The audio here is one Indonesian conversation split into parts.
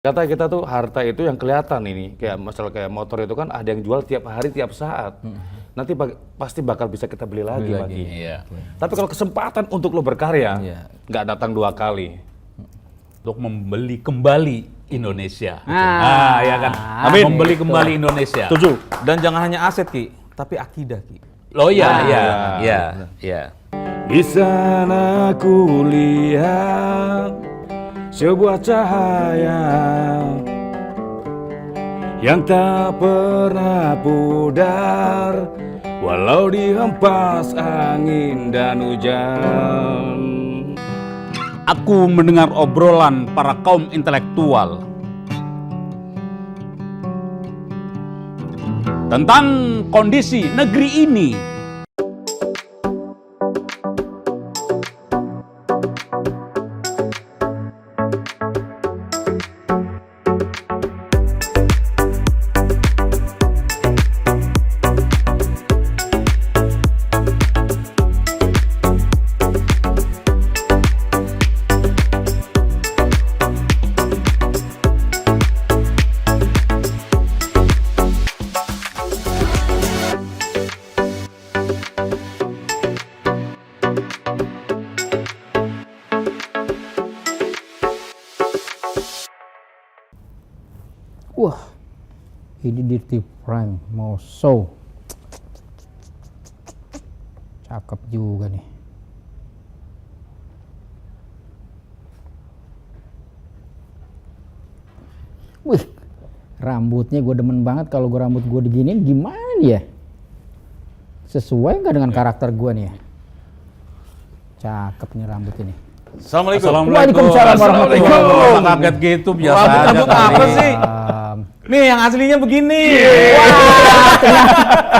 Kata kita tuh harta itu yang kelihatan ini, kayak masalah kayak motor itu kan ada yang jual tiap hari, tiap saat. Nanti pasti bakal bisa kita beli lagi. Iya. Tapi kalau kesempatan untuk lo berkarya, nggak datang 2 kali. Untuk membeli kembali Indonesia. Ya kan. Amin. Membeli kembali Indonesia. Setuju. Dan jangan hanya aset Ki, tapi akidah Ki. Oh iya. Di sana ku lihat sebuah cahaya yang tak pernah pudar walau dihempas angin dan hujan. Aku mendengar obrolan para kaum intelektual tentang kondisi negeri ini. Wah, ini Dirty Frank mau show. Cakep juga nih. Wih, rambutnya gue demen banget. Kalau rambut gue diginiin gimana ya? Sesuai nggak dengan karakter gue nih ya? Cakep nih rambut ini. Assalamualaikum. Waalaikumsalam warahmatullahi wabarakatuh. Kaget gitu biasa aja. Rambut apa kali. sih? Nih yang aslinya begini.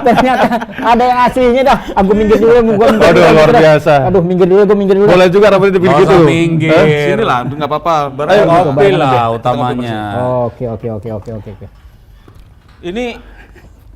Ternyata ada yang aslinya dah. Aku minggir dulu, Aduh, luar biasa. Aduh, minggir dulu. Boleh juga rambutnya Nggak begitu. usah minggir. Sini lah, nggak apa-apa. Ayo gitu, kopi bareng lah aja. utamanya. Oke. Ini,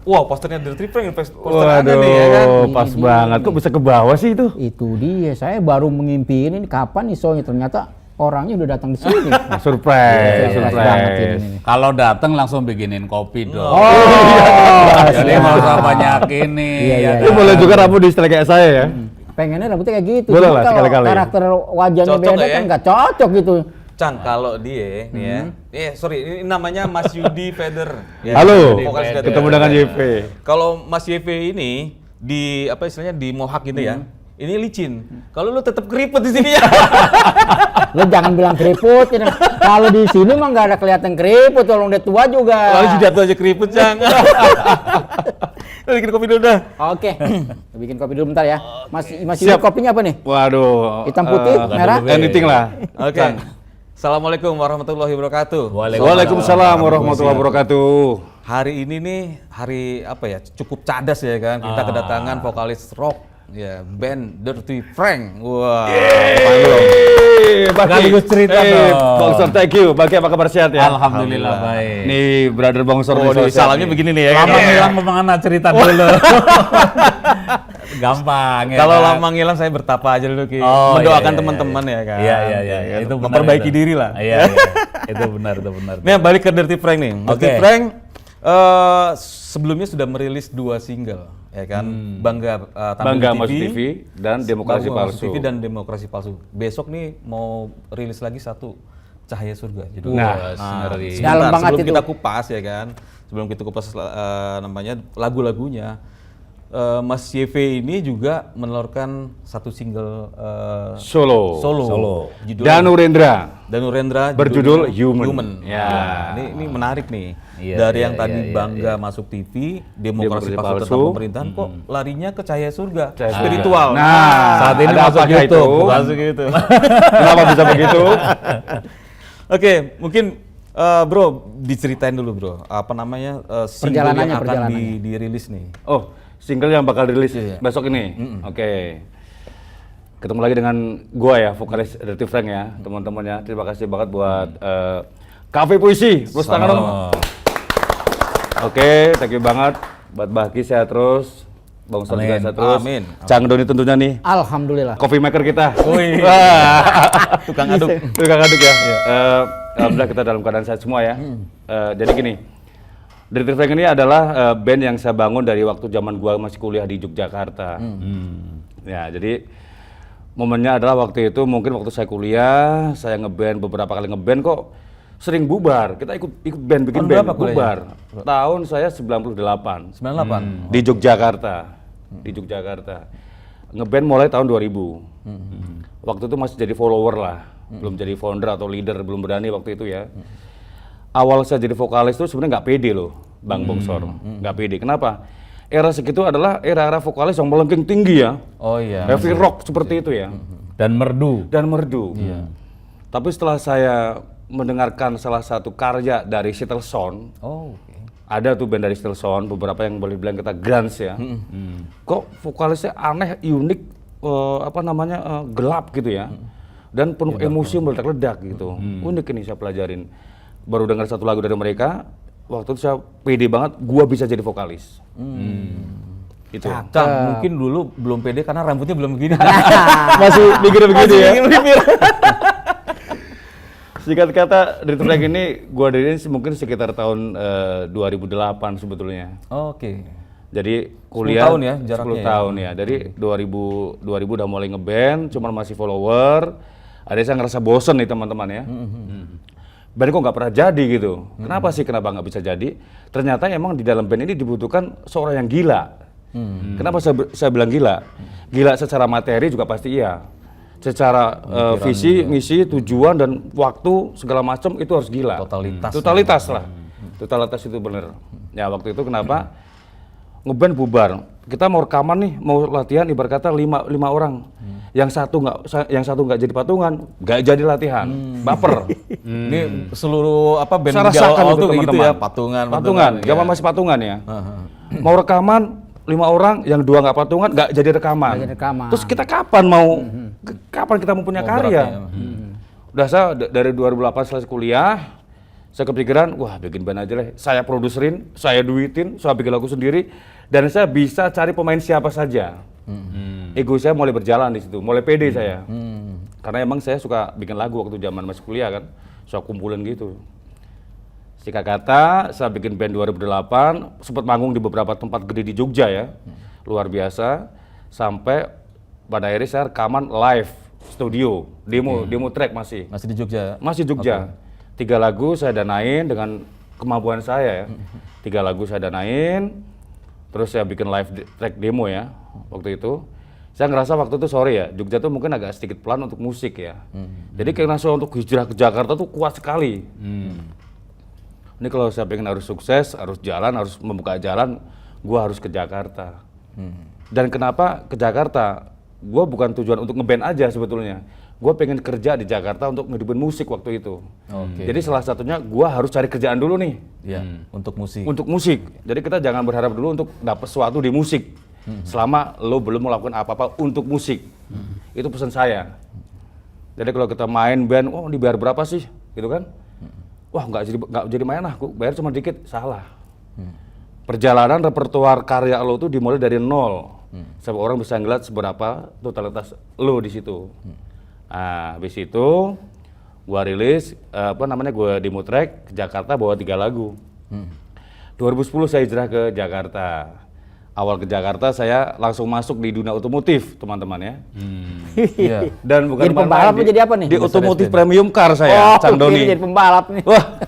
wow posternya Dirty Frank, poster Anda nih ya kan. Pas banget. Kok bisa ke bawah sih itu? Itu dia. Saya baru mengimpi ini kapan nih soalnya ternyata orangnya udah datang di sini. Surprise. banget ini. Kalau datang langsung bikinin kopi dong. Siap. Jadi mau usah banyak ini. Iya. Itu boleh juga rambut di setel kayak saya ya. Pengennya rambutnya kayak gitu. Boleh Cuma lah, kalau sekali-kali. karakter wajahnya Cocok beda ya? kan nggak cocok gitu. Cang, kalau dia nih ya. Sorry, ini namanya Mas Yudi Feder. Ya, Halo, vokalis dari- ketemu dengan JP. Kalau Mas YV ini di apa istilahnya di mohak gitu ya. Ini licin. Kalau lu tetap keriput di sini ya. Lo jangan bilang keriput. Kalau di sini mah nggak ada kelihatan keriput. Tolong udah tua juga. Lalu jidat lu aja keriput, Cang. Lu bikin kopi dulu dah. Oke. Bikin kopi dulu bentar ya. Mas Siap. Yudi kopinya apa nih? Waduh. Hitam putih, merah? Anything lah. Oke. Assalamualaikum warahmatullahi wabarakatuh. Waalaikumsalam warahmatullahi wabarakatuh. Hari ini nih hari apa ya? Cukup cadas ya kan. Kita kedatangan vokalis rock ya, band Dirty Frank. Wah. Sekaligus cerita dong. Bongsor, thank you. Bagi apa kabar sehat ya? Alhamdulillah baik. Nih, brother Bongsor Oh, nih, salamnya begini nih ya kan. Lama ngilang kemana cerita dulu. Gampang ya. Kalau kan? lama ngilang saya bertapa aja dulu Ki. Oh, Mendoakan iya. teman-teman ya kan. Iya. kan? Itu benar, memperbaiki itu. diri lah. Iya. Itu benar. Nih balik ke Dirty Frank nih. Dirty Oke. Frank sebelumnya sudah merilis 2 single ya kan. Bangga Tampil Bangga di Masuk TV dan Demokrasi Bangga Masuk Palsu. TV dan Demokrasi Palsu. Besok nih mau rilis lagi satu Cahaya Surga judul. Nah, ngeri. Dalam banget sebelum itu. kita kupas ya kan. Sebelum kita kupas namanya lagu-lagunya. Mas YV ini juga menelurkan satu single Solo. judulnya Danurendra berjudul berjudul Human. Human. Ya. Nah, ini menarik nih. Iya, Dari iya, yang tadi iya, Bangga Masuk TV, Demokrasi Demokrasi Palsu Palsu. tentang pemerintahan kok larinya ke Cahaya Surga, Cahaya Surga. spiritual. Nah, Saat ini ada masuk apakah YouTube, itu? bukan Masuk gitu. Kenapa bisa begitu? Oke, mungkin bro diceritain dulu bro, apa namanya single yang akan dirilis nih. Oh, single yang bakal rilis besok ini. Oke. Ketemu lagi dengan gua ya, vokalis Dirty Frank ya, teman-teman ya. Terima kasih banget buat Cafe Puisi. Terus tangan dong. Oke, thank you banget buat Baki sehat terus. Bang Ustaz Amin. juga sehat terus. Amin. Cang Doni tentunya nih, Alhamdulillah. coffee maker kita. Wih. Tukang aduk. Tukang aduk ya. Alhamdulillah kita dalam keadaan sehat semua ya. Jadi gini, Dirty Frank ini adalah band yang saya bangun dari waktu zaman gua masih kuliah di Yogyakarta. Ya, jadi momennya adalah waktu itu mungkin waktu saya kuliah, saya ngeband beberapa kali ngeband kok sering bubar. Kita ikut band bikin Tahun band berapa bubar. kuliahnya? Tahun saya 98. 98. Di Yogyakarta. Di Yogyakarta. Ngeband mulai tahun 2000. Waktu itu masih jadi follower lah. Belum jadi founder atau leader, belum berani waktu itu ya. Awal saya jadi vokalis itu sebenarnya nggak pede loh, Bang Bongsor. Nggak pede. Kenapa? Era segitu adalah era-era vokalis yang melengking tinggi ya. Oh iya. Heavy rock seperti itu ya. Dan merdu. Dan merdu. Tapi setelah saya mendengarkan salah satu karya dari Seattle Sound, Oh, oke. ada tuh band dari Seattle Sound, beberapa yang boleh bilang kita grunge ya. Kok vokalisnya aneh, unik, gelap gitu ya. Dan penuh emosi meledak-ledak gitu. Unik ini saya pelajarin. Baru dengar satu lagu dari mereka, waktu itu saya pede banget, gua bisa jadi vokalis. Itu. Cang, mungkin dulu belum pede karena rambutnya belum begini. Masih mikir begitu ya. Mikir. Singkat kata, Dirty Frank ini gua diriin mungkin sekitar tahun 2008 sebetulnya. Oke. Jadi kuliah 10 tahun ya jaraknya 10 tahun ya. Dari 2000 udah mulai ngeband, cuman masih follower. Ada saya ngerasa bosen nih teman-teman ya. Band kok nggak pernah jadi gitu. Kenapa sih kenapa nggak bisa jadi? Ternyata emang di dalam band ini dibutuhkan seorang yang gila. Kenapa saya bilang gila? Gila secara materi juga pasti iya. Secara visi, misi, tujuan dan waktu segala macam itu harus gila. Totalitas lah. Totalitas itu bener. Ya waktu itu kenapa ngeband bubar. Kita mau rekaman nih, mau latihan ibarat kata lima orang. Yang satu nggak jadi patungan, nggak jadi latihan. Baper. Ini seluruh band Saya di rasakan awal itu tuh kayak gitu teman-teman. ya, patungan. Zaman masih patungan ya. Mau rekaman 5 orang, yang 2 nggak patungan, nggak jadi rekaman. Nggak jadi rekaman. Terus kita kapan kita mau punya karya? Udah saya dari 2008 selesai kuliah, saya kepikiran, wah bikin band aja lah. Saya produserin, saya duitin, saya bikin lagu sendiri, dan saya bisa cari pemain siapa saja. Ego saya mulai berjalan di situ, mulai pede saya. Karena emang saya suka bikin lagu waktu zaman masih kuliah kan, suka kumpulin gitu. Singkat kata, saya bikin band 2008, sempat manggung di beberapa tempat gede di Jogja ya, luar biasa. Sampai pada akhirnya saya rekaman live studio, demo track masih. Masih di Jogja. Masih Jogja. 3 lagu saya danain dengan kemampuan saya ya. 3 lagu saya danain, terus saya bikin live track demo ya waktu itu. Saya ngerasa waktu itu sorry ya, Jogja tuh mungkin agak sedikit pelan untuk musik ya. Jadi keinginan saya untuk hijrah ke Jakarta tuh kuat sekali. Ini kalau saya pengen harus sukses, harus jalan, harus membuka jalan, gua harus ke Jakarta. Dan kenapa ke Jakarta? Gua bukan tujuan untuk ngeband aja sebetulnya. Gua pengen kerja di Jakarta untuk ngehidupin musik waktu itu. Jadi salah satunya gua harus cari kerjaan dulu nih. Iya, untuk musik. Untuk musik. Jadi kita jangan berharap dulu untuk dapat sesuatu di musik. Selama lo belum melakukan apa-apa untuk musik. Itu pesan saya. Jadi kalau kita main band, oh dibayar berapa sih? Gitu kan? Wah nggak jadi main lah, bayar cuma dikit. Salah. Perjalanan repertuar karya lo tuh dimulai dari nol. Sampai orang bisa ngeliat seberapa totalitas lo di situ. Nah, habis itu gua rilis gua demo track ke Jakarta bawa 3 lagu. 2010 saya hijrah ke Jakarta. Awal ke Jakarta saya langsung masuk di dunia otomotif, teman-teman ya. Iya. Dan bukan Jadi pembalap main-main, jadi apa nih? Di otomotif premium car saya, Cang Doni. Jadi pembalap nih. Wah,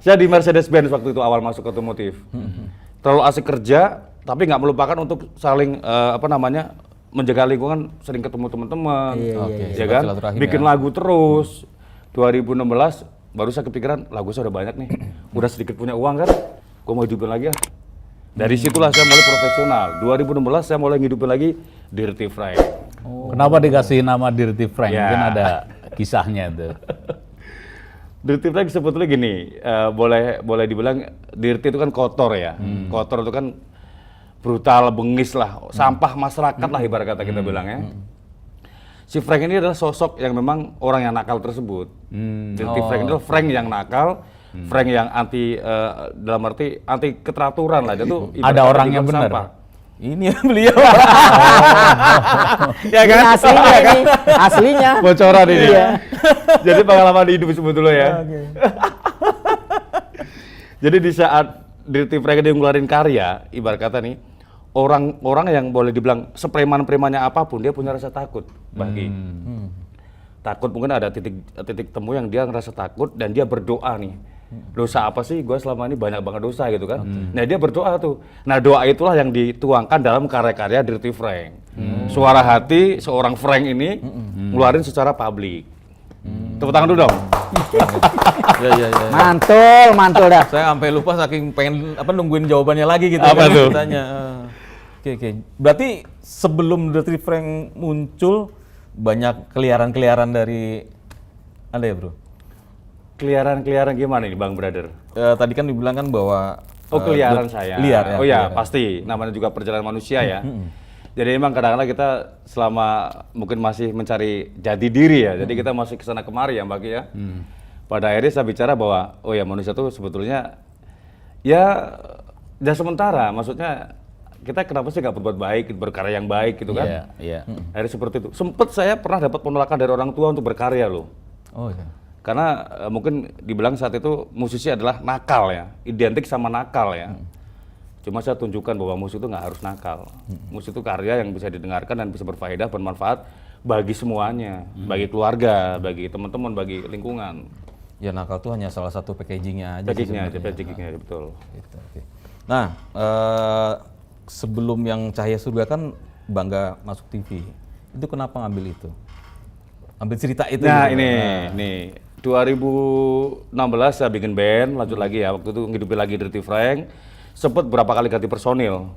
saya di Mercedes-Benz waktu itu awal masuk otomotif. Terlalu asik kerja, tapi nggak melupakan untuk saling menjaga lingkungan, sering ketemu teman-teman, ya kan? Silaturahim Bikin ya. lagu terus. 2016 baru saya kepikiran lagu saya udah banyak nih, udah sedikit punya uang kan, gue mau hidupin lagi ya. Dari situlah saya mulai profesional. 2016 saya mulai ngidupin lagi Dirty Frank. Kenapa dikasih nama Dirty Frank? Ya. Mungkin ada kisahnya tuh. Dirty Frank sebetulnya gini, boleh dibilang dirty itu kan kotor ya. Kotor itu kan brutal, bengis lah, sampah masyarakat lah ibarat kata kita bilang ya. Si Frank ini adalah sosok yang memang orang yang nakal tersebut. Dirty Frank itu Frank yang nakal, Frank yang dalam arti anti keteraturan lah. Dia tuh Ada ibarat orang kata yang dibuang benar. sampah. Ini beliau. Ya kan? Aslinya ini, aslinya. Bocoran ini. Iya. Jadi pengalaman hidup sebetulnya ya. Jadi di saat Dirty Frank dia ngeluarin karya, ibarat kata nih, orang yang boleh dibilang sepreman-premannya apapun, dia punya rasa takut, Bagi. Takut mungkin ada titik temu yang dia ngerasa takut dan dia berdoa nih. Dosa apa sih? Gue selama ini banyak banget dosa gitu kan. Nah dia berdoa tuh. Nah doa itulah yang dituangkan dalam karya-karya Dirty Frank. Suara hati seorang Frank ini ngeluarin secara publik. Tepuk tangan dulu dong. Ya. Mantul dah. Saya sampai lupa saking pengen nungguin jawabannya lagi gitu. Apa kan, tuh? Tanya. Oke. Berarti sebelum Dirty Frank muncul banyak keliaran dari Anda ya, Bro? Keliaran gimana nih Bang Brother? Tadi kan dibilang kan bahwa Keliaran saya. liar ya. Oh ya, keliaran. pasti. Namanya juga perjalanan manusia ya. Jadi emang kadang-kadang kita selama mungkin masih mencari jati diri ya. Jadi kita masih kesana kemari ya, Bagi ya. Pada akhirnya saya bicara bahwa oh ya manusia tuh sebetulnya ya sementara. Maksudnya kita kenapa sih nggak berbuat baik, berkarya yang baik gitu kan? Iya. Akhirnya seperti itu. Sempet saya pernah dapat penolakan dari orang tua untuk berkarya loh. Oh iya. Karena mungkin dibilang saat itu musisi adalah nakal ya, identik sama nakal ya. Cuma saya tunjukkan bahwa musik itu nggak harus nakal. Musik itu karya yang bisa didengarkan dan bisa berfaedah, bermanfaat bagi semuanya, bagi keluarga, bagi teman-teman, bagi lingkungan. Ya nakal tuh hanya salah satu packagingnya aja. Packagingnya betul. Gitu, oke. Nah, sebelum yang Cahaya Surga kan bangga masuk TV. Itu kenapa ngambil itu? Ambil cerita itu. Nah gitu. ini 2016 saya bikin band, lanjut lagi ya. Waktu itu ngidupin lagi Dirty Frank. Sempet berapa kali ganti personil.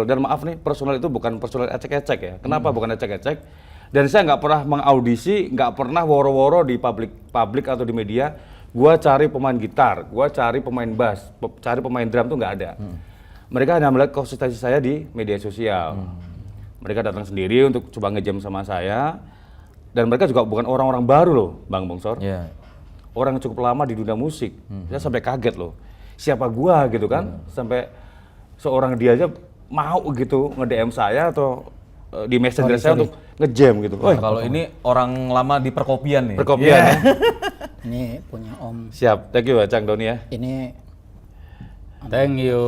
Dan maaf nih, personil itu bukan personil ecek-ecek ya. Kenapa bukan ecek-ecek? Dan saya nggak pernah mengaudisi, nggak pernah woro-woro di publik atau di media. Gua cari pemain gitar, gua cari pemain bass, cari pemain drum tuh nggak ada. Mereka hanya melihat konsistensi saya di media sosial. Mereka datang sendiri untuk coba ngejam sama saya. Dan mereka juga bukan orang-orang baru loh, Bang Bongsor. Iya. Orang yang cukup lama di dunia musik. Saya sampai kaget loh. Siapa gua gitu kan? Sampai seorang dia aja mau gitu nge-DM saya atau di messenger saya untuk ngejam gitu. Nah, kalau ini orang lama di perkopian nih. Perkopian ya. Ini punya Om. Siap, thank you ya Cang Doni ya. Ini Thank you.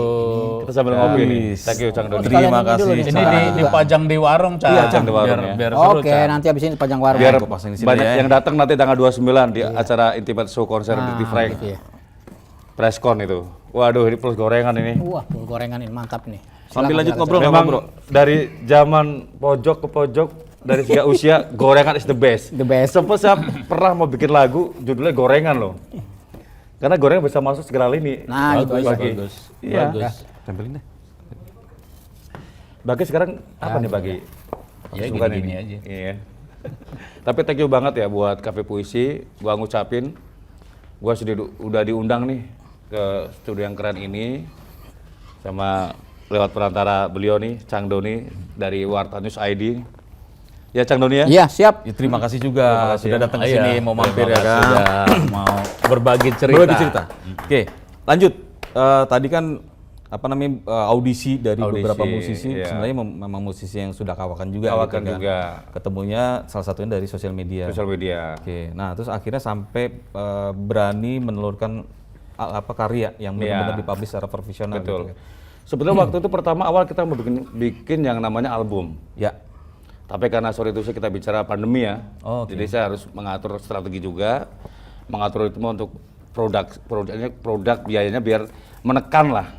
Kita sambil ngopi nih. Thank you Cang Doni. Terima Sekalian ini dulu kasih. nih. Ini dipajang di warung, Cang. Iya, Cang, di warung ya. Biar seru, Oke, Cang. nanti habis ini pajang warung. Biar Gua pasang di sini banyak ya. yang datang nanti tanggal 29 di acara Intimate Show konser Dirty Frank. gitu ya. Presscon itu. Waduh, ini plus gorengan ini. Wah, gorengan ini mantap nih. Sambil lanjut Silakan, ngobrol nggak Memang Bro? dari zaman pojok ke pojok, dari segi usia, gorengan is the best. The best. Sempet saya pernah mau bikin lagu, judulnya Gorengan loh. Karena gorengan bisa masuk segala lini. Nah, gitu aja. Bagus. Iya. Bagus. Tempelin deh. Bagi sekarang apa nih Bagi? Ya, Kesibukan gini-gini ini? aja. Iya. Tapi thank you banget ya buat Cafe Puisi. Gua ngucapin, gua udah diundang nih ke studio yang keren ini sama lewat perantara beliau nih, Cang Doni dari Warta News ID. Ya Cang Doni ya. Iya, siap. Ya, terima kasih juga sudah datang ke Iya, sini mau mampir terima ya kan. kasih sudah mau berbagi cerita. Berbagi cerita. Oke, lanjut. Tadi kan audisi dari beberapa musisi, iya. sebenarnya memang musisi yang sudah kawakan juga. Kawakan gitu kan. juga. Ketemunya salah satunya dari sosial media. Sosial media. Oke, nah terus akhirnya sampai berani menelurkan karya yang benar-benar Iya. dipublish secara profesional. Betul. Gitu. Sebetulnya waktu itu pertama awal kita mau bikin yang namanya album. Ya. Tapi karena sore itu kita bicara pandemi ya. Oh, oke. Jadi saya harus mengatur strategi juga, mengatur ritme untuk produk biayanya biar menekan lah.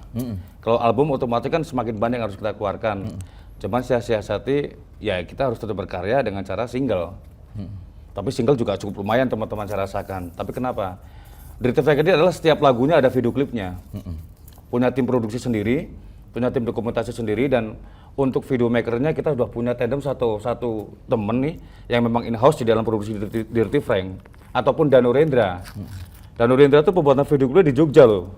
Kalau album otomatis kan semakin banyak yang harus kita keluarkan. Cuman saya siasati ya kita harus tetap berkarya dengan cara single. Tapi single juga cukup lumayan teman-teman saya rasakan. Tapi kenapa? Dirty Frank ini adalah setiap lagunya ada video klipnya. Punya tim produksi sendiri, punya tim dokumentasi sendiri, dan untuk video makernya kita sudah punya tandem satu temen nih yang memang in-house di dalam produksi Dirty Frank, ataupun Danu Rendra. Danu Rendra itu pembuatan video klip di Jogja loh.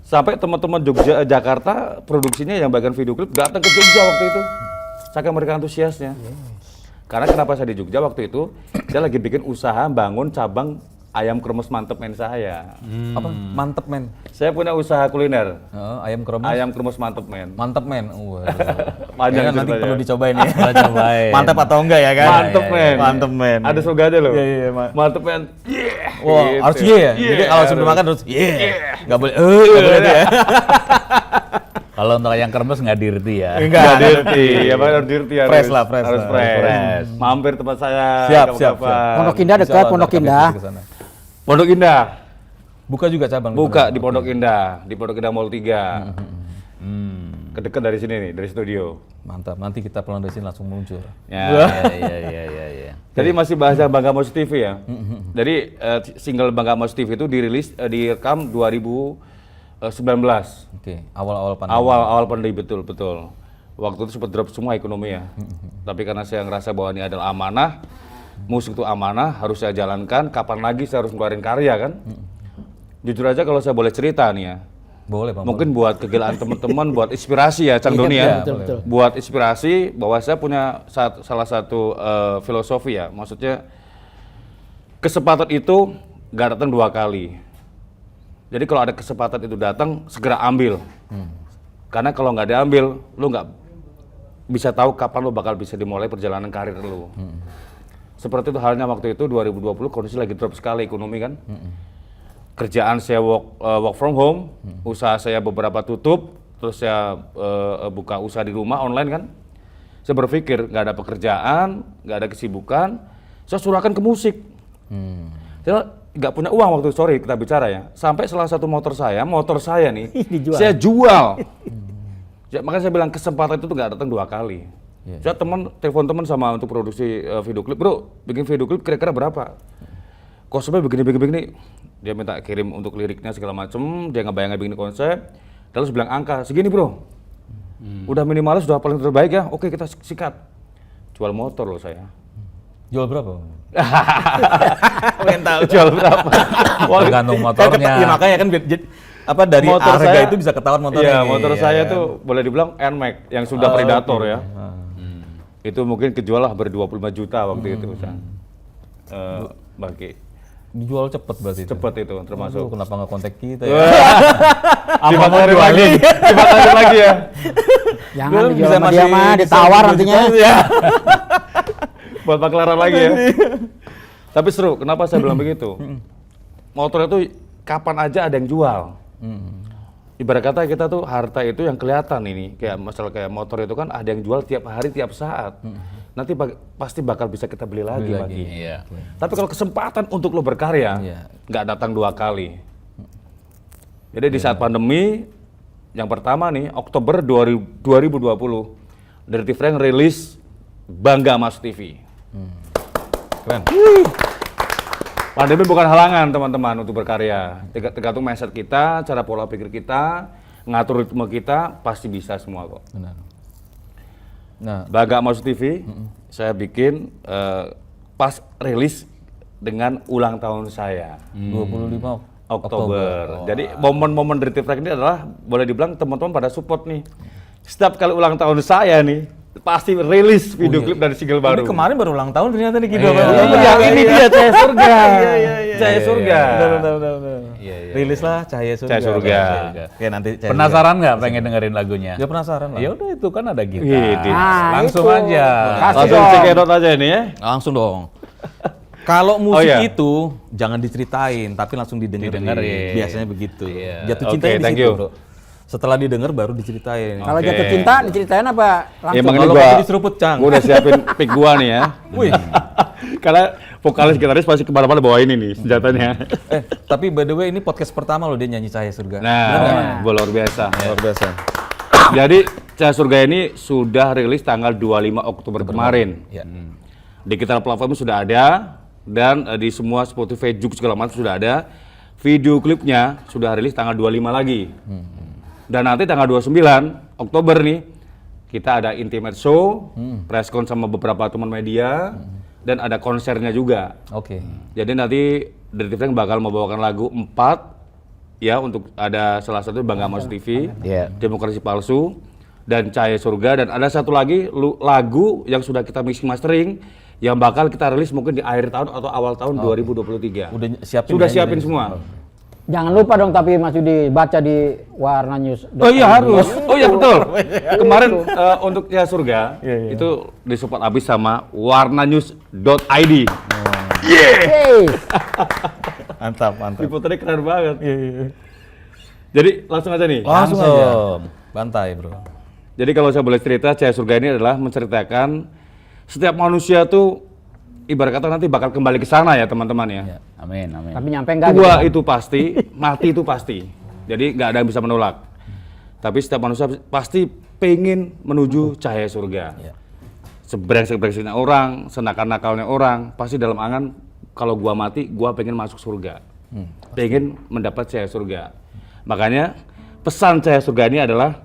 Sampai teman-teman Jogja, Jakarta produksinya yang bagian video klip datang ke Jogja waktu itu. Saking mereka antusiasnya. Karena kenapa saya di Jogja waktu itu? Saya lagi bikin usaha bangun cabang ayam kremes mantep men saya. Apa? Mantep men. Saya punya usaha kuliner. Ayam kremes. Ayam kremes mantep men. Mantep men. Waduh. Panjang Kayaknya nanti ceritanya. perlu dicobain ya. Kita cobain. Mantap atau enggak ya kan? Mantep men. Mantep men. Ada slogannya loh. Iya, Mantep men. Yeah. Wah, Gitu. harus iya ya. Jadi kalau sebelum makan harus Enggak boleh. Enggak boleh ya. Kalau untuk yang kremes nggak dirti ya. Enggak dirty, ya Pak, harus dirty harus. Fresh lah, fresh Harus lah. fresh. Fresh. Mampir tempat saya. Siap, kapan-kapan. siap. Pondok Indah dekat, Insyaallah Pondok ntar kami Indah. ke sana. Pondok Indah. Buka juga cabang. Buka di Pondok Indah, di Pondok Indah Mall 3. Kedekat dari sini nih, dari studio. Mantap. Nanti kita pulang dari sini langsung meluncur. Ya. Iya. Jadi masih bahas yang Bangga Musik TV ya. Jadi single Bangga Musik TV itu dirilis, direkam 2019. Oke, awal-awal pandemi. Awal pandemi betul. Waktu itu sempat drop semua ekonomi ya. Tapi karena saya ngerasa bahwa ini adalah amanah, musik itu amanah, harus saya jalankan. Kapan lagi saya harus ngeluarin karya kan? Jujur aja kalau saya boleh cerita nih ya. Boleh, Bang. Mungkin buat kegilaan teman-teman, buat inspirasi ya, Cang Doni ya. betul. Buat inspirasi bahwa saya punya salah satu filosofi ya. Maksudnya kesempatan itu nggak datang 2 kali. Jadi kalau ada kesempatan itu datang, segera ambil. Karena kalau nggak diambil, lu nggak bisa tahu kapan lu bakal bisa dimulai perjalanan karir lu. Seperti itu halnya waktu itu 2020 kondisi lagi drop sekali ekonomi kan. Kerjaan saya work from home, usaha saya beberapa tutup, terus saya buka usaha di rumah online kan. Saya berpikir nggak ada pekerjaan, nggak ada kesibukan, saya surahkan ke musik. Saya nggak punya uang waktu itu, sorry kita bicara ya. Sampai salah satu motor saya nih, Dijual. saya jual. Ya, makanya saya bilang kesempatan itu nggak datang 2 kali. Saya telepon teman sama untuk produksi video klip, bro, bikin video klip kira-kira berapa? Konsepnya begini. Dia minta kirim untuk liriknya segala macem, dia ngebayangin bikin konsep, terus bilang angka segini bro. Udah minimalis, sudah paling terbaik ya, oke kita sikat. Jual motor loh saya. Jual berapa? Pengen tahu jual berapa? Tergantung motornya. Ya makanya kan dari Motor harga saya- itu bisa ketahuan motornya. Iya, motor Iya, saya kan? tuh boleh dibilang NMAX yang sudah Predator ya. Itu mungkin kejual lah ber-25 juta waktu itu. Bagi Dijual cepet berarti itu. cepet itu Aduh, termasuk. kenapa nggak kontak kita ya? Dibakarin lagi, dibakarin lagi ya. Jangan Lu dijual bisa sama dia masih mah, bisa ditawar 20 nantinya. juta, ya. Buat paklaran lagi ya. Tapi seru, kenapa saya bilang begitu? Motor itu kapan aja ada yang jual. Ibarat kata kita tuh harta itu yang kelihatan ini, kayak masalah kayak motor itu kan ada yang jual tiap hari, tiap saat. Nanti pasti bakal bisa kita beli lagi. Iya. Tapi kalau kesempatan untuk lo berkarya, Iya. nggak datang 2 kali. Jadi di saat pandemi, yang pertama nih, Oktober 2020, Dirty Frank rilis Bangga Mas TV. Keren. Pandemi bukan halangan teman-teman untuk berkarya. Tergantung mindset kita, cara pola pikir kita, ngatur ritme kita, pasti bisa semua kok. Benar. Nah, Bangga Mas TV, saya bikin pas rilis dengan ulang tahun saya. 25 Oktober. Jadi momen-momen Dirty Frank ini adalah boleh dibilang teman-teman pada support nih. Setiap kali ulang tahun saya nih, pasti rilis video klip dari single baru. Ini kemarin baru ulang tahun ternyata nih Kido. Yang ini dia Cahaya Surga. Cahaya Surga. Benar. Rilis lah Cahaya Surga. Cahaya Surga. Oke, nanti Cahaya Penasaran nggak pengen dengerin lagunya? Surga. Ya penasaran lah. Ya udah itu kan ada gitar. Gitu. Langsung itu. aja. Kasih Langsung dong. cekidot aja ini ya. Langsung dong. Kalau musik iya. itu jangan diceritain, tapi langsung didengerin. Didengerin. Biasanya begitu. Iya. Jatuh Oke, cintanya di thank situ, you. Bro. Setelah didengar baru diceritain. Kalau Oke. jatuh cinta diceritain apa? Langsung. Emang ini Kalau gua kayak diseruput, Cang. Gua udah siapin pick gua nih ya. Wih. Karena vokalis gitaris pasti kemana-mana bawa ini nih senjatanya. Tapi by the way ini podcast pertama loh dia nyanyi Cahaya Surga. Nah, gua luar biasa. Luar biasa. Jadi Cahaya Surga ini sudah rilis tanggal 25 Oktober kemarin. Ya. Digital platform sudah ada dan di semua Spotify juga segala macam sudah ada. Video klipnya sudah rilis tanggal 25 lagi. Dan nanti tanggal 29 Oktober nih kita ada intimate show, press con sama beberapa teman media dan ada konsernya juga. Oke. Jadi nanti Dirty Frank bakal membawakan lagu 4 ya untuk ada salah satu Bangga Mas TV, Demokrasi Palsu dan Cahaya Surga dan ada satu lagi lagu yang sudah kita mixing mastering yang bakal kita rilis mungkin di akhir tahun atau awal tahun 2023. Udah siapin Sudah ya, siapin ini? semua. Jangan lupa dong tapi Mas Yudi baca di Warna News. Oh iya harus. Oh iya betul. Kemarin untuk Cahaya Surga itu disupport habis sama warnanews.id. Hey, Mantap. Liputannya keren banget. Jadi langsung aja nih. Langsung aja. Bantai, Bro. Jadi kalau saya boleh cerita, Cahaya Surga ini adalah menceritakan setiap manusia tuh ibarat kata nanti bakal kembali ke sana ya teman-teman ya. Ya, amin. tapi nyampe enggak Tua gitu. itu pasti, mati itu pasti. Jadi nggak ada yang bisa menolak. Tapi setiap manusia pasti pengen menuju cahaya surga. Ya. Sebrengsek-brengseknya orang, senakal-nakalnya orang, pasti dalam angan kalau gua mati, gua pengen masuk surga. Pengen mendapat cahaya surga. Makanya pesan cahaya surga ini adalah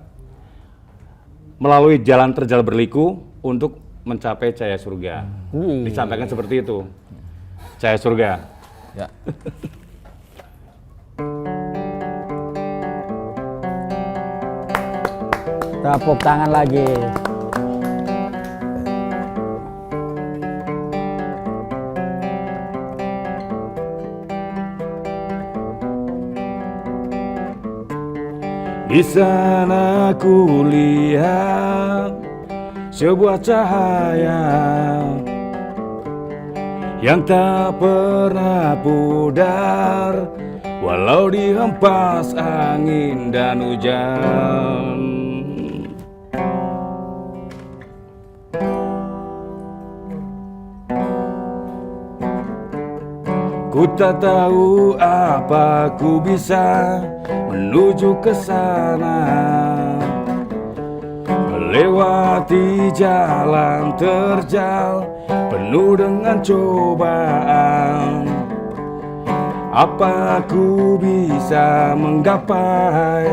melalui jalan terjal berliku untuk mencapai cahaya surga. Disampaikan seperti itu. Cahaya surga. Ya. Tepuk tangan lagi. Di sana ku lihat sebuah cahaya yang tak pernah pudar walau dihempas angin dan hujan. Ku tak tahu apa ku bisa menuju ke sana, melewati jalan terjal penuh dengan cobaan. Apa ku bisa menggapai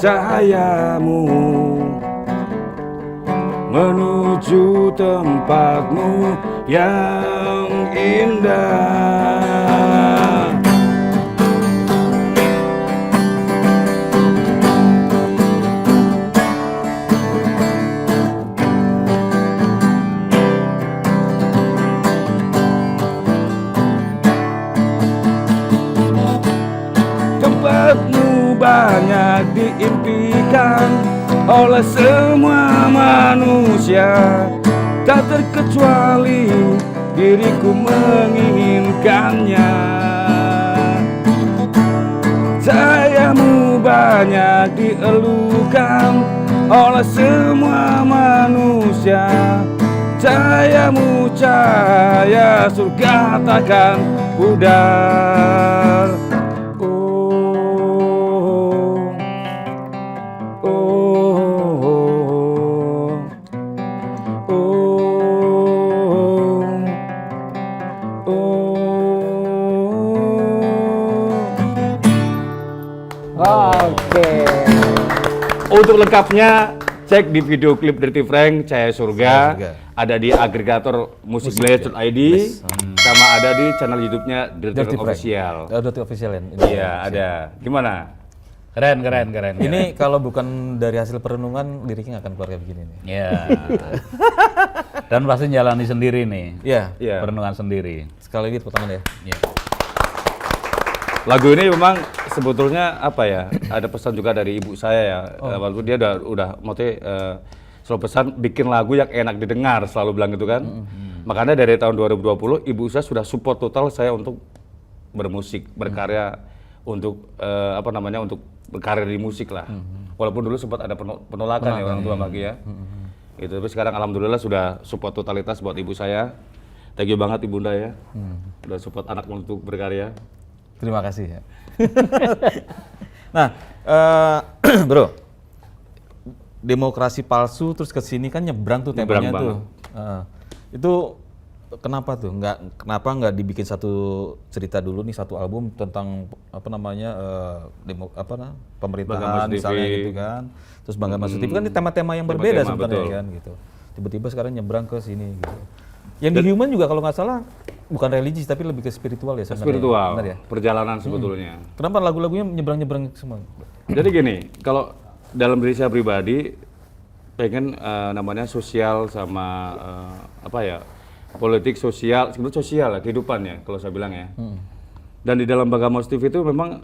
cahayamu menuju tempatmu yang indah. Tempatmu banyak diimpikan oleh semua manusia, tak terkecuali diriku menginginkannya. Cahayamu banyak dielukan oleh semua manusia, cahayamu cahaya surga takkan pudar. Oke. Untuk lengkapnya cek di video klip Dirty Frank Cahaya Surga, Surga. ada di agregator musikblast.id sama ada di channel YouTube-nya Dirty Frank Official. Dirty Official ya. Iya, ada. Gimana? Keren. Ini kalau bukan dari hasil perenungan liriknya nggak akan keluar kayak begini nih. Ya. Dan pasti jalani sendiri nih. Iya. Iya. Perenungan sendiri. Sekali lagi tepuk tangan ya. Ya. Lagu ini memang sebetulnya apa ya? Ada pesan juga dari ibu saya ya. Walaupun dia udah maksudnya selalu pesan bikin lagu yang enak didengar, selalu bilang gitu kan. Makanya dari tahun 2020 ibu saya sudah support total saya untuk bermusik, berkarya untuk untuk berkarir di musik lah. Walaupun dulu sempat ada penolakan ya orang tua bagi ya. Gitu. Tapi sekarang alhamdulillah sudah support totalitas buat ibu saya. Thank you banget ibunda ya. Udah support anak untuk berkarya. Terima kasih ya. Nah, bro, demokrasi palsu terus ke sini kan nyebrang tuh temanya Nyebrang tuh. Itu kenapa tuh? Kenapa nggak dibikin satu cerita dulu nih, satu album tentang Bangga pemerintahan Mas misalnya TV. gitu kan. Terus Bangga Mas TV kan ini tema-tema yang berbeda Tema-tema, sebenarnya betul. kan gitu. Tiba-tiba sekarang nyebrang ke sini gitu. Yang di Human juga kalau nggak salah bukan religi tapi lebih ke spiritual ya sebenarnya. Spiritual, Benar ya? perjalanan sebetulnya. Kenapa lagu-lagunya nyebrang-nyebrang semua? Jadi gini, kalau dalam diri saya pribadi pengen namanya sosial sama politik, sosial, sebetulnya sosial lah kehidupannya kalau saya bilang ya. Dan di dalam Bangga Mouse TV itu memang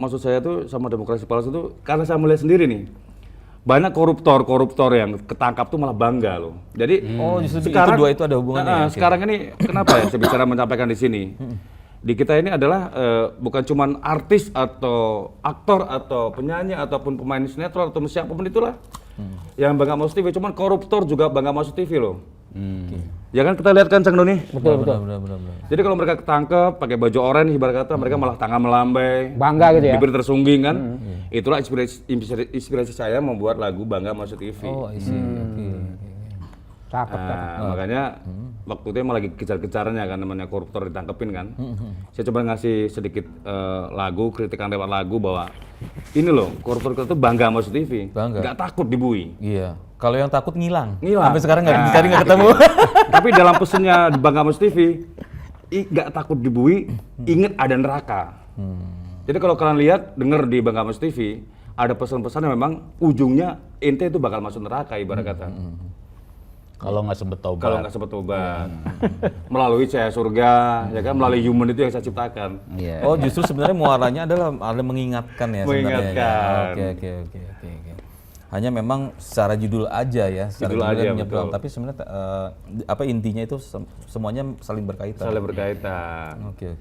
maksud saya tuh sama demokrasi palsu itu karena saya melihat sendiri nih. Banyak koruptor yang ketangkap tuh malah bangga loh. Jadi justru itu dua itu ada hubungannya. Sekarang ini kenapa ya saya bicara menyampaikan di sini? Di kita ini adalah bukan cuman artis atau aktor atau penyanyi ataupun pemain sinetron atau siapapun itulah yang bangga Mouse TV, cuman koruptor juga bangga Mouse TV loh. Ya kan kita lihat kan Cang Doni? Betul. Jadi kalau mereka ketangkep pakai baju oranye ibarat kata mereka malah tangan melambai, Bangga gitu ya. bibir tersungging kan. Itulah inspirasi saya membuat lagu Bangga Mouse TV. Oh, I see. Cakep. Makanya waktu itu emang lagi kejar-kejarnya kan namanya koruptor ditangkepin kan. Saya coba ngasih sedikit lagu, kritikan lewat lagu bahwa ini loh koruptor itu bangga sama TV, Bangga. nggak takut dibui. Iya. Kalau yang takut ngilang. Ngilang. Sampai sekarang nggak dicari, nggak ketemu. Tapi dalam pesannya di Bangga Mas TV, nggak takut dibui, inget ada neraka. Jadi kalau kalian lihat, denger di Bangga Mas TV, ada pesan-pesan yang memang ujungnya ente itu bakal masuk neraka ibarat kata. Kalau nggak sempet tobat. Kalau nggak sempat tobat, melalui cahaya surga, ya kan, melalui human itu yang saya ciptakan. Iya. Oh, justru sebenarnya muaranya adalah ada mengingatkan ya sebenarnya. Mengingatkan. Oke. Hanya memang secara judul aja ya, secara Judul aja, menyebar. betul. Tapi sebenarnya apa intinya itu semuanya saling berkaitan. Saling berkaitan. Oke.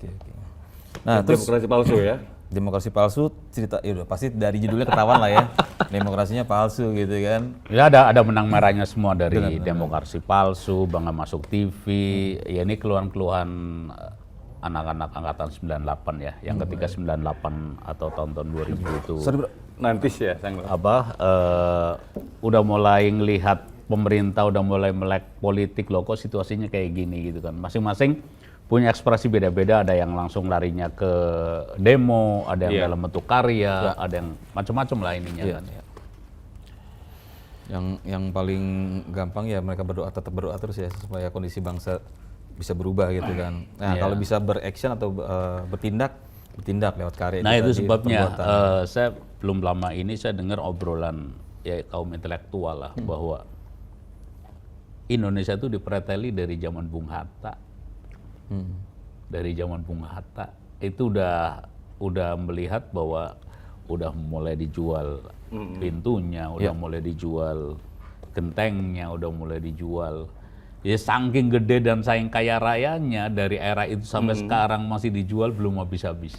Nah, terus Demokrasi palsu ya. demokrasi palsu cerita ya udah pasti dari judulnya ketahuan lah ya. Demokrasinya palsu gitu kan. Ya ada benang merahnya semua dari demokrasi palsu, Bangga Masuk TV. Ya ini keluhan-keluhan anak-anak angkatan 98 ya, yang ketika 98 atau tahun-tahun 2000 itu Nanti sih ya, Sang. udah mulai ngelihat pemerintah udah mulai melek politik loh, kok situasinya kayak gini gitu kan. Masing-masing punya ekspresi beda-beda, ada yang langsung larinya ke demo, ada yang dalam bentuk karya, ada yang macam-macam lah ininya kan ya. Yang paling gampang ya mereka tetap berdoa terus ya supaya kondisi bangsa bisa berubah gitu kan. Nah, kalau bisa berection atau bertindak lewat karya. Nah itu tadi, sebabnya perbuatan. saya belum lama ini saya dengar obrolan ya kaum intelektual lah bahwa Indonesia itu dipreteli dari zaman Bung Hatta. Dari zaman Bung Hatta itu udah melihat bahwa udah mulai dijual pintunya, udah mulai dijual gentengnya, udah mulai dijual. Ya saking gede dan saking kaya rayanya dari era itu sampai sekarang masih dijual belum habis-habis.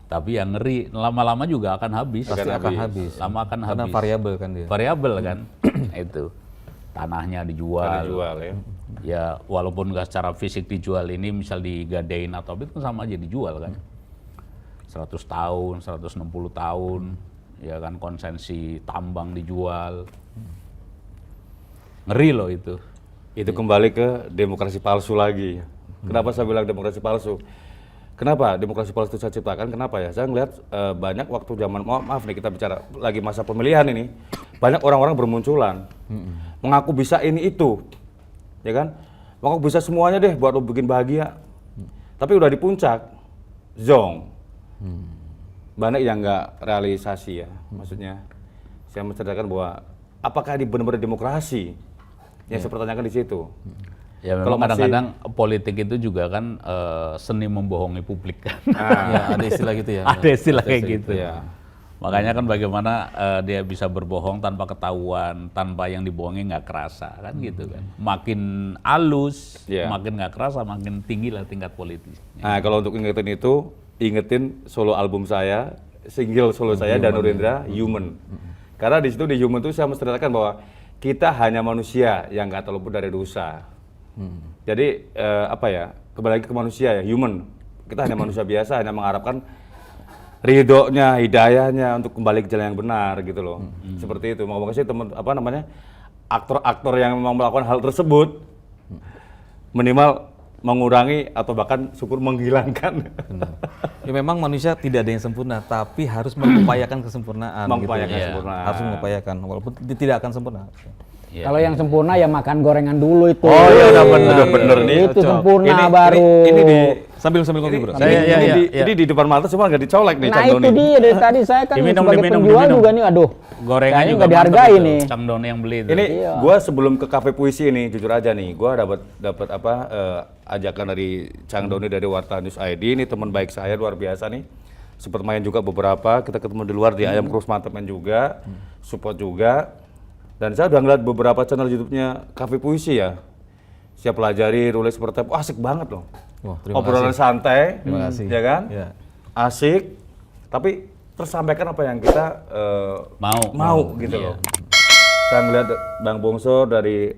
Tapi yang ngeri lama-lama juga akan habis. Pasti akan habis. Lama akan Karena habis. variabel kan dia. Variabel kan itu. Tanahnya dijual. Ya. Ya walaupun nggak secara fisik dijual ini misal digadein atau itu sama aja dijual kan. 100 tahun, 160 tahun, ya kan konsensi tambang dijual. Ngeri loh itu. Itu kembali ke demokrasi palsu lagi. Kenapa saya bilang demokrasi palsu? Kenapa demokrasi palsu itu saya ciptakan? Kenapa ya? Saya ngelihat banyak waktu zaman maaf nih kita bicara lagi masa pemilihan ini, banyak orang-orang bermunculan, mengaku bisa ini itu, ya kan? Mengaku bisa semuanya deh buat lo bikin bahagia. Tapi udah di puncak, zong. Banyak yang nggak realisasi ya. Maksudnya saya menceritakan bahwa apakah ini benar-benar demokrasi? Yang saya pertanyakan di situ. Ya memang kadang-kadang politik itu juga kan seni membohongi publik kan. Ya, ada istilah gitu ya. Ada istilah kayak gitu. Ya. Makanya kan bagaimana dia bisa berbohong tanpa ketahuan, tanpa yang dibohongi nggak kerasa kan gitu kan. Makin halus, makin nggak kerasa, makin tinggi lah tingkat politis. Nah kalau untuk ingetin itu, ingetin solo album saya, single solo saya Danu Rendra, Human. Karena di situ di Human itu saya menceritakan bahwa kita hanya manusia yang nggak terluput dari dosa. Jadi apa ya, kembali lagi ke manusia ya, human. Kita hanya manusia biasa, hanya mengharapkan ridhonya, hidayahnya untuk kembali ke jalan yang benar gitu loh. Seperti itu. Mau kasih teman aktor-aktor yang memang melakukan hal tersebut minimal mengurangi atau bahkan syukur menghilangkan. Ya memang manusia tidak ada yang sempurna, tapi harus mengupayakan kesempurnaan. Mengupayakan gitu. kesempurnaan. Harus mengupayakan, walaupun tidak akan sempurna. Ya. Kalau yang sempurna ya makan gorengan dulu itu. Oh iya udah bener nih. Itu sempurna ini, baru. Ini Sambil kopi, Bro. Ini di depan mata semua nggak dicolek nih Nah Cang itu Doni. dia dari tadi saya kan Diminum, sebagai diminum, penjual diminum. juga nih, aduh. Gorengan Kayaknya juga nggak mantap dihargai itu. nih. Cang Doni yang beli itu. Ini gue sebelum ke kafe puisi ini jujur aja nih, gue dapat ajakan dari Cang Doni dari Warta News ID. Ini teman baik saya luar biasa nih. Sempat main juga beberapa, kita ketemu di luar di Ayam Krus mantap main juga, support juga. Dan saya udah ngeliat beberapa channel YouTube-nya kafe puisi ya. Saya pelajari, tulis seperti apa, asik banget loh. Wah, terima Obrolan kasih. santai, Terima kasih. ya kan? Ya. Asik, tapi tersampaikan apa yang kita mau gitu Iya. loh. Saya ngeliat Bang Bongso dari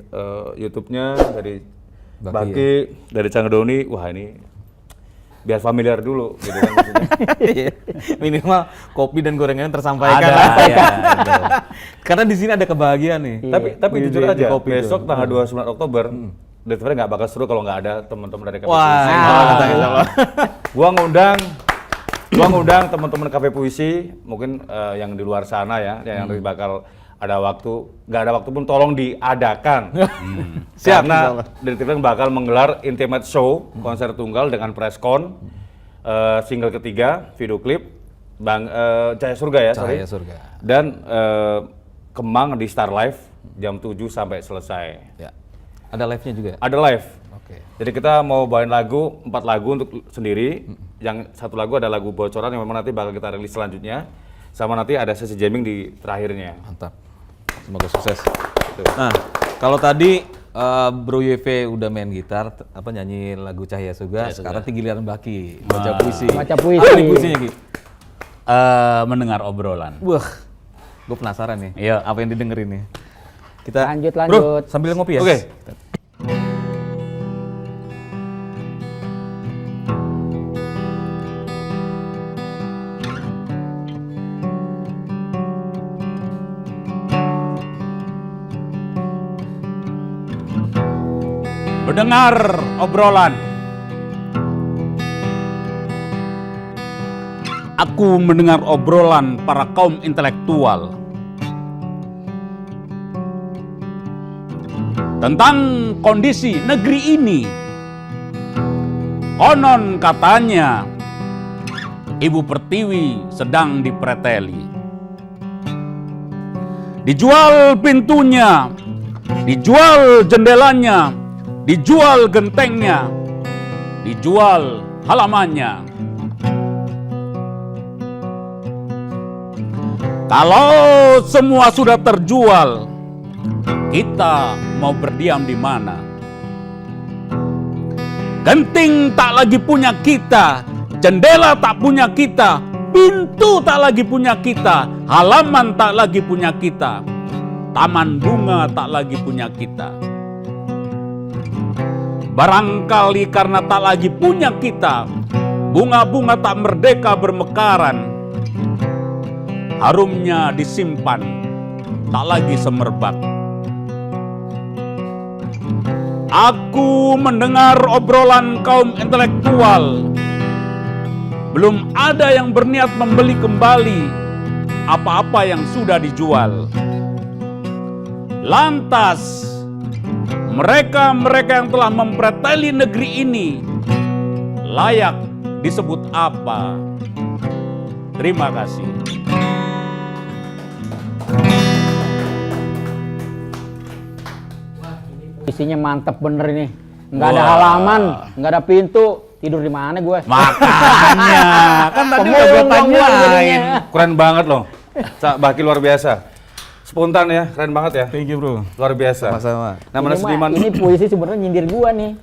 YouTube-nya, dari Baki, dari Cang Doni, wah ini biar familiar dulu gitu kan maksudnya. Iya. Minimal kopi dan gorengannya tersampaikan. Ada, lah. ya. Betul. Karena di sini ada kebahagiaan nih. Tapi Di- jujur di aja, kopi besok itu. tanggal 29 Oktober, sebenarnya nggak bakal seru kalau nggak ada teman-teman dari Kafe Wah, Puisi. datang insya Allah. Gua ngundang teman-teman Kafe Puisi, mungkin yang di luar sana ya, yang nanti bakal ada waktu, nggak ada waktu pun tolong diadakan. Siap, Karena insya Allah. dari Tiflan bakal menggelar intimate show, konser tunggal dengan press con, single ketiga, video klip, Bang Cahaya Surga ya, sorry. Cahaya Surga. Dan Kemang di Star Live jam 7 sampai selesai. Ya. Ada live-nya juga. Ada live. Oke. Jadi kita mau bawain 4 lagu untuk sendiri. Yang satu lagu ada lagu bocoran yang memang nanti bakal kita rilis selanjutnya. Sama nanti ada sesi jamming di terakhirnya. Mantap. Semoga sukses. Nah, kalau tadi Bro YV udah main gitar, nyanyi lagu Cahaya Surga, sekarang giliran Baki baca puisi. Baca puisi. Apa nih puisinya, Ki? Mendengar obrolan. Wah, gue penasaran nih. Iya. Apa yang didengerin nih? Kita Lanjut. Bro, sambil ngopi ya. Oke. Mendengar obrolan. Aku mendengar obrolan para kaum intelektual tentang kondisi negeri ini. Konon katanya Ibu Pertiwi sedang dipreteli. Dijual pintunya, dijual jendelanya, dijual gentengnya, dijual halamannya. Kalau semua sudah terjual, kita mau berdiam di mana? Genting tak lagi punya kita, jendela tak punya kita, pintu tak lagi punya kita, halaman tak lagi punya kita, taman bunga tak lagi punya kita. Barangkali karena tak lagi punya kita, bunga-bunga tak merdeka bermekaran. Harumnya disimpan, tak lagi semerbak. Aku mendengar obrolan kaum intelektual. Belum ada yang berniat membeli kembali apa-apa yang sudah dijual. Lantas, mereka-mereka yang telah mempreteli negeri ini layak disebut apa? Terima kasih. Isinya mantep bener ini. Nggak ada halaman, nggak ada pintu. Tidur di mana gue? Makanya, kan tadi udah gue tanyain. Keren banget loh. Cak Baki luar biasa. Spontan ya, keren banget ya. Thank you, Bro. Luar biasa. Sama-sama. Namanya seniman Ini puisi sebenarnya nyindir gua nih.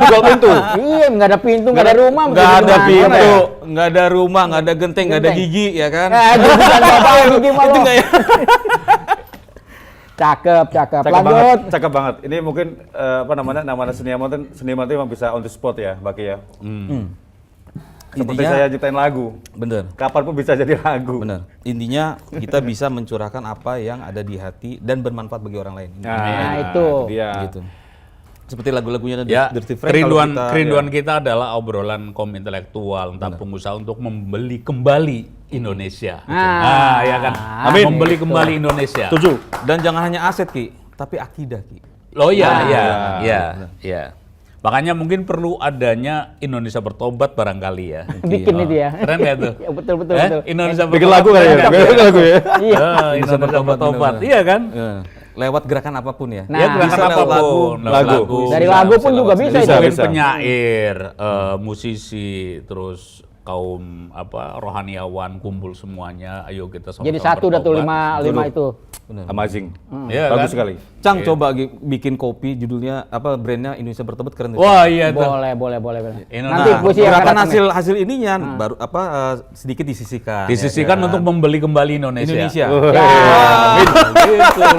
jual pintu. Iya, nggak ada pintu, nggak ada rumah. Nggak tidur ada di mana pintu, ya? nggak ada rumah, nggak ada genteng, nggak ada Genteng. gigi, ya kan? Itu bukan bapak gigi mah Itu lo. nggak ya? Cakep, cakep. Cakep Lanjut. banget, cakep banget. Ini mungkin namanya seniman itu emang bisa on the spot ya, Baki ya. Seperti Intinya- saya ciptain lagu. Bener. Kapan pun bisa jadi lagu. Bener. Intinya kita bisa mencurahkan apa yang ada di hati dan bermanfaat bagi orang lain. Nah, itu. Dia. Gitu. Seperti lagu-lagunya Ya, Dirty Frank, kalau kerinduan kita- kita adalah obrolan kaum intelektual tentang pengusaha untuk membeli kembali Indonesia. Ya kan. Amin. Membeli kembali Indonesia. Setuju. Dan jangan hanya aset, Ki, tapi akidah, Ki. Oh iya, Nah, iya. Makanya Makanya mungkin perlu adanya Indonesia Bertobat barangkali ya. Bikin itu ya. Keren nggak tuh? Ya, betul betul. Indonesia Bikin lagu kali ya, bikin lagu ya. Iya. Indonesia Bertobat, bener-bener. iya kan? Lewat gerakan apapun ya. Nah, Ya gerakan bisa lewat apapun, lagu. Dari lagu pun juga bisa itu. Mungkin Bisa. penyair, musisi, terus kaum rohaniawan kumpul semuanya. Ayo kita sama-sama Jadi satu dah tuh bertobat. lima itu. Amazing. Iya Bagus kan? sekali. Cang coba bikin kopi judulnya brandnya Indonesia Bertobat, keren tuh. Wah iya tuh. Boleh. Indonesia. Nanti puisi yang gerakan akan datang. hasil ininya baru sedikit disisihkan. Disisikan untuk membeli kembali Indonesia. Indonesia. Ya. Gitu loh.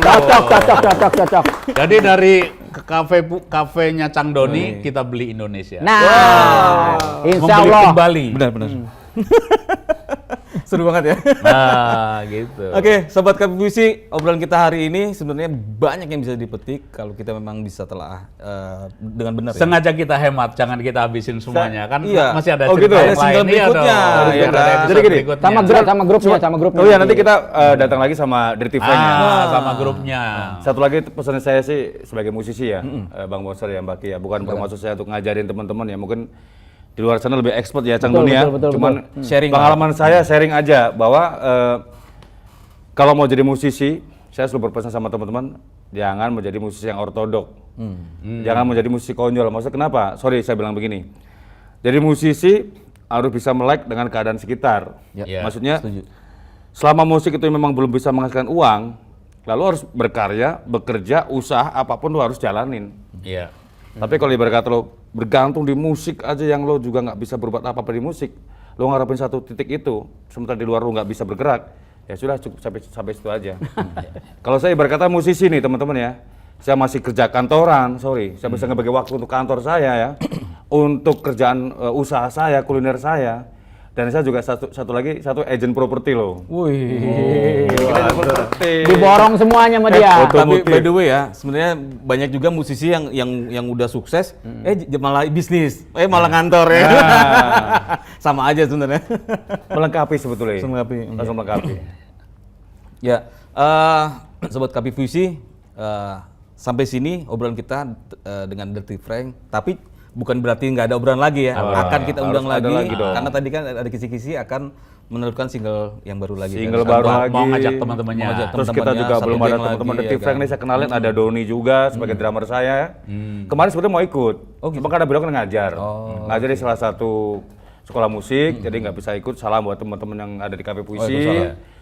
Cocok. Jadi dari ke kafenya Cang Doni kita beli Indonesia. Nah, insya Membeli Allah. kembali. Benar. Seru banget ya. Nah, gitu. Oke, sobat Kapi Puisi, obrolan kita hari ini sebenarnya banyak yang bisa dipetik kalau kita memang bisa telah dengan benar ya. Sengaja kita hemat, jangan kita habisin semuanya kan. Iya. Masih ada Oh, cerita gitu. yang Ada single lain. Iya berikutnya. dong. Iya Biar ada kan? episode Jadi gini, berikutnya. Sama grupnya. Oh iya, nanti kita datang lagi sama Dirty Friend ya. sama grupnya. Satu lagi pesan saya sih sebagai musisi ya, Bang Bonser ya, Mbak Ki ya. Bukan bermaksud saya untuk ngajarin teman-teman ya, mungkin di luar sana lebih expert ya Cang Doni ya. betul, Cuman Sharing pengalaman saya sharing aja bahwa kalau mau jadi musisi, saya selalu berpesan sama teman-teman, jangan menjadi musisi yang ortodok. Jangan menjadi musisi konyol. Maksudnya kenapa? Sorry saya bilang begini. Jadi musisi harus bisa melek dengan keadaan sekitar. Ya. Maksudnya Setuju. selama musik itu memang belum bisa menghasilkan uang, lalu harus berkarya, bekerja, usaha, apapun lo harus jalanin. Iya. Tapi kalau ibarat kata lo bergantung di musik aja yang lo juga nggak bisa berbuat apa-apa di musik, lo ngarepin satu titik itu, sementara di luar lo nggak bisa bergerak, ya sudah cukup sampai situ aja. Kalau saya ibarat kata musisi nih teman-teman ya, saya masih kerja kantoran, saya bisa ngebagi waktu untuk kantor saya ya, untuk kerjaan usaha saya, kuliner saya. Dan saya juga satu lagi agent properti loh. Wih. Agent properti. Diborong semuanya sama dia. Tapi by the way ya, sebenarnya banyak juga musisi yang udah sukses, malah bisnis, malah ngantor ya. Sama aja sebenarnya. Melengkapi sebetulnya. Melengkapi. Langsung melengkapi. Ya, sobat Kapi Puisi, sampai sini obrolan kita dengan Dirty Frank. Tapi bukan berarti nggak ada obrolan lagi ya. Akan kita undang harus ada lagi, lagi dong. karena tadi kan ada kisi-kisi akan meneruskan single yang baru lagi. Single kan? baru Mau lagi. ngajak teman-temannya. Mau ngajak Terus kita teman-temannya, juga satu belum ada geng teman-teman lagi, Dirty ya Frank kan? nih, saya kenalin ada Doni juga sebagai drummer saya. Kemarin sebetulnya mau ikut. Cuma karena beliau kan ngajar. Ngajar di salah satu sekolah musik, jadi nggak bisa ikut. Salam buat teman-teman yang ada di Kafe Puisi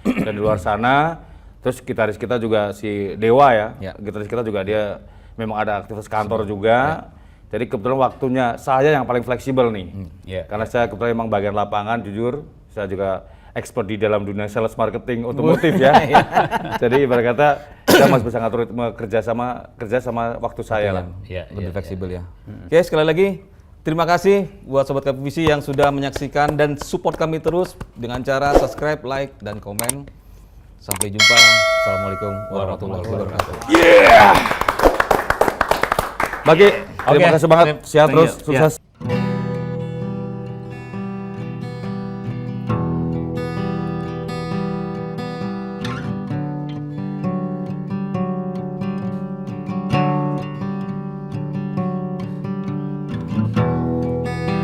dan di luar sana. Terus gitaris kita juga si Dewa ya. Gitaris kita juga dia memang ada aktivitas kantor juga. Jadi kebetulan waktunya saya yang paling fleksibel nih. Karena saya kebetulan memang bagian lapangan, jujur. Saya juga expert di dalam dunia sales marketing otomotif ya. Jadi ibarat kata saya masih bisa ngatur ritme kerja sama waktu saya lah. Lebih fleksibel ya. Oke, sekali lagi terima kasih buat sobat Kapi Puisi yang sudah menyaksikan dan support kami terus dengan cara subscribe, like, dan komen. Sampai jumpa. Assalamualaikum warahmatullahi wabarakatuh. Bagi, terima kasih banget. Sehat Thank terus, you. sukses.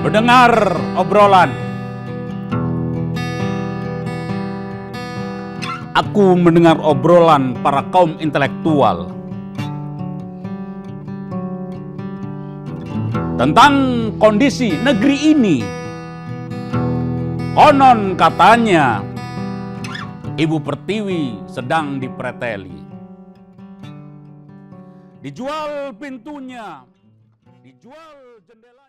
Mendengar obrolan. Aku mendengar obrolan para kaum intelektual tentang kondisi negeri ini. Konon katanya Ibu Pertiwi sedang dipreteli. Dijual pintunya, dijual jendela.